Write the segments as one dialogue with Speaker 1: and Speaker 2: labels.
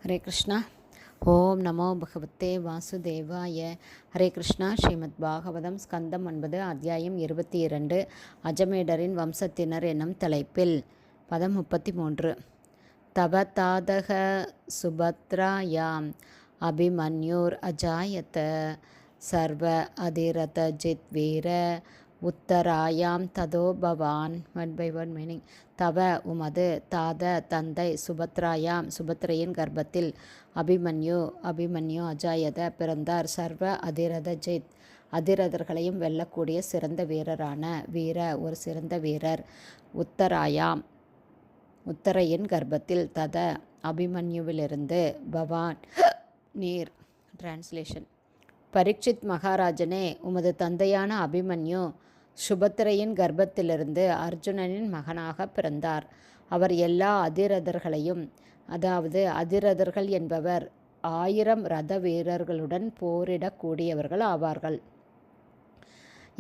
Speaker 1: ஹரே கிருஷ்ணா. ஓம் நமோ பகவத்தே வாசுதேவாய. ஹரே கிருஷ்ணா. ஸ்ரீமத் பாகவதம் ஸ்கந்தம் 9 அத்தியாயம் 22 அஜமேடரின் வம்சத்தினர் என்னும் தலைப்பில் பதம் 33. தவ தாதக சுபத்ராயாம் அபிமன்யூர் அஜாயத சர்வ அதிரத ஜித் வீர உத்தராயாம் ததோ பவான். One by one meaning. தவ உமது, தாத தந்தை, சுபத்ராயாம் சுபத்ரையின் கர்ப்பத்தில், அபிமன்யு அஜாயத பிறந்தார். சர்வ அதிரத ஜித் அதிரதர்களையும் வெல்லக்கூடிய சிறந்த வீரரான ஒரு சிறந்த வீரர். உத்தராயாம் உத்தரையின் கர்ப்பத்தில், தத அபிமன்யுவிலிருந்து, பவான் நீர். டிரான்ஸ்லேஷன். பரீட்சித் மகாராஜனே, உமது தந்தையான அபிமன்யு சுபத்திரையின் கர்ப்பத்திலிருந்து அர்ஜுனனின் மகனாக பிறந்தார். அவர் எல்லா அதிரதர்களையும், அதாவது அதிரதர்கள் என்பவர் 1000 ரத வீரர்களுடன் போரிடக்கூடியவர்கள் ஆவார்கள்.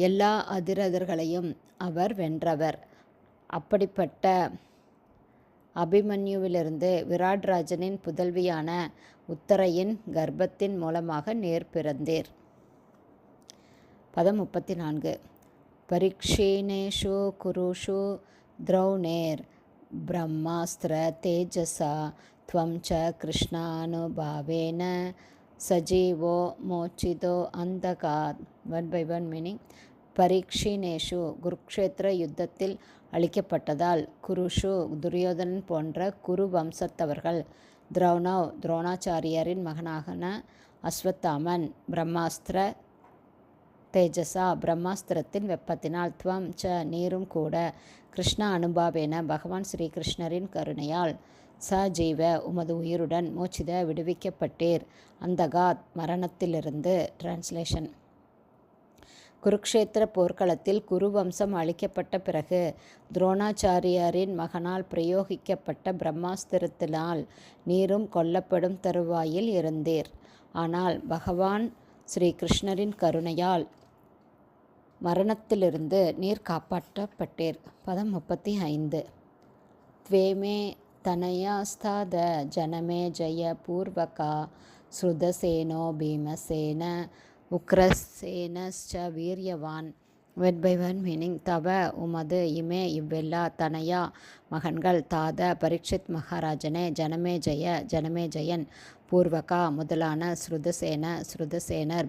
Speaker 1: எல்லா அதிரதர்களையும் அவர் வென்றவர். அப்படிப்பட்ட அபிமன்யுவிலிருந்து விராட்ராஜனின் புதல்வியான உத்தரையின் கர்ப்பத்தின் மூலமாக நேர் பிறந்தீர். பதம் 34. பரீக்ஷீனேஷு குருஷு திரௌணேர் பிரம்மாஸ்திர தேஜசா த்வம் ச கிருஷ்ணானுபாவேன சஜீவோ மோச்சிதோ அந்தகாத். One by one meaning. பரீக்ஷினேஷு குருக்ஷேத்திர யுத்தத்தில் அளிக்கப்பட்டதால், குருஷு துரியோதனன் போன்ற குரு வம்சத்தவர்கள், துரோணாச்சாரியரின் மகனாகன அஸ்வத்தாமன் பிரம்மாஸ்திர தேஜசா பிரம்மாஸ்திரத்தின் வெப்பத்தினால், துவம் ச நீரும் கூட, கிருஷ்ண அனுபாவேன பகவான் ஸ்ரீகிருஷ்ணரின் கருணையால், சஜீவ உமது உயிருடன், மோச்சித விடுவிக்கப்பட்டீர், அந்தகாத் மரணத்திலிருந்து. டிரான்ஸ்லேஷன். குருக்ஷேத்திர போர்க்களத்தில் குருவம்சம் அளிக்கப்பட்ட பிறகு, துரோணாச்சாரியரின் மகனால் பிரயோகிக்கப்பட்ட பிரம்மாஸ்திரத்தினால் நீரும் கொல்லப்படும் தருவாயில் இருந்தீர். ஆனால் பகவான் ஸ்ரீ கிருஷ்ணரின் கருணையால் மரணத்திலிருந்து நீர் காப்பாற்றப்பட்டீர். பதம் 35. த்வேமே தனயாஸ்தாத ஜனமே ஜய பூர்வகா ஸ்ருதசேனோ பீமசேன உக்ரசேனஸ்ச வீரியவான். One by one meaning. தவ உமது, இமே இவ்வெல்லா, தனயா மகன்கள், தாத பரீட்சித் மகாராஜனே, ஜனமே ஜெயன், பூர்வகா முதலான, ஸ்ருதசேனர்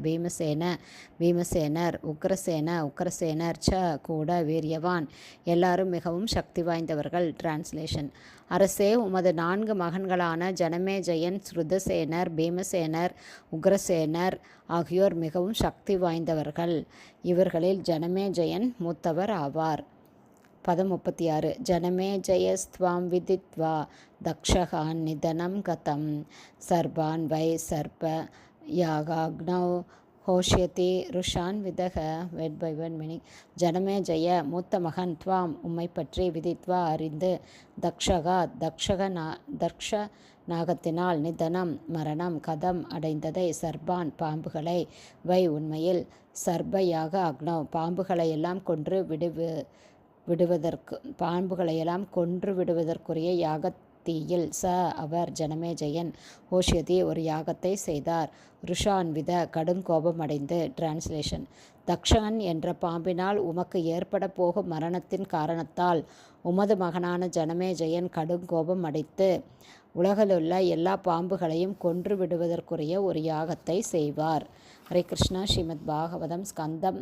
Speaker 1: பீமசேனர், உக்ரசேனர் ச கூட, வீரியவான் எல்லாரும் மிகவும் சக்தி வாய்ந்தவர்கள். டிரான்ஸ்லேஷன். அரசே, உமது 4 மகன்களான ஜனமேஜயன், ஸ்ருதசேனர், பீமசேனர், உக்ரசேனர் ஆகியோர் மிகவும் சக்தி வாய்ந்தவர்கள். இவர்களில் ஜனமேஜயன் மூத்தவர் ஆவார். பதம் 36. ஜனமேஜயஸ்த்வாம் விதித்வா தக்ஷகான் நிதனம் கதம் சர்பான் வை சர்ப யாகாக்னௌ ஹோஷ்யதி ருஷான் விதக. Word by one meaning. Janamejaya மூத்த மகன், துவாம் உம்மை பற்றி, விதித்வா அறிந்து, தக்ஷ நாகத்தினால், நிதனம் மரணம், கதம் அடைந்ததை, சர்பான் பாம்புகளை, வை உண்மையில், சர்பயாக அக்னௌ பாம்புகளையெல்லாம் கொன்று விடுவதற்குரிய யாகத்தீயில், அவர் ஜனமேஜயன், ஹோஷ்யதி ஒரு யாகத்தை செய்தார், ருஷான் வித கடுங்கோபமடைந்து. டிரான்ஸ்லேஷன். தக்ஷகன் என்ற பாம்பினால் உமக்கு ஏற்பட போகும் மரணத்தின் காரணத்தால் உமது மகனான ஜனமேஜயன் கடுங்கோபம் அடைத்து உலகிலுள்ள எல்லா பாம்புகளையும் கொன்று விடுவதற்குரிய ஒரு யாகத்தை செய்வார். ஹரே கிருஷ்ணா. ஸ்ரீமத் பாகவதம் ஸ்கந்தம்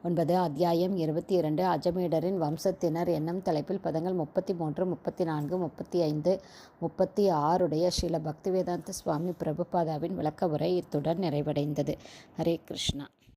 Speaker 1: 9 அத்தியாயம் 22 அஜமேடரின் வம்சத்தினர் என்னும் தலைப்பில் பதங்கள் 33, 34, 35, 36 ஸ்ரீல பக்திவேதாந்த சுவாமி பிரபுபாதாவின் விளக்க உரை இத்துடன் நிறைவடைந்தது. ஹரே கிருஷ்ணா.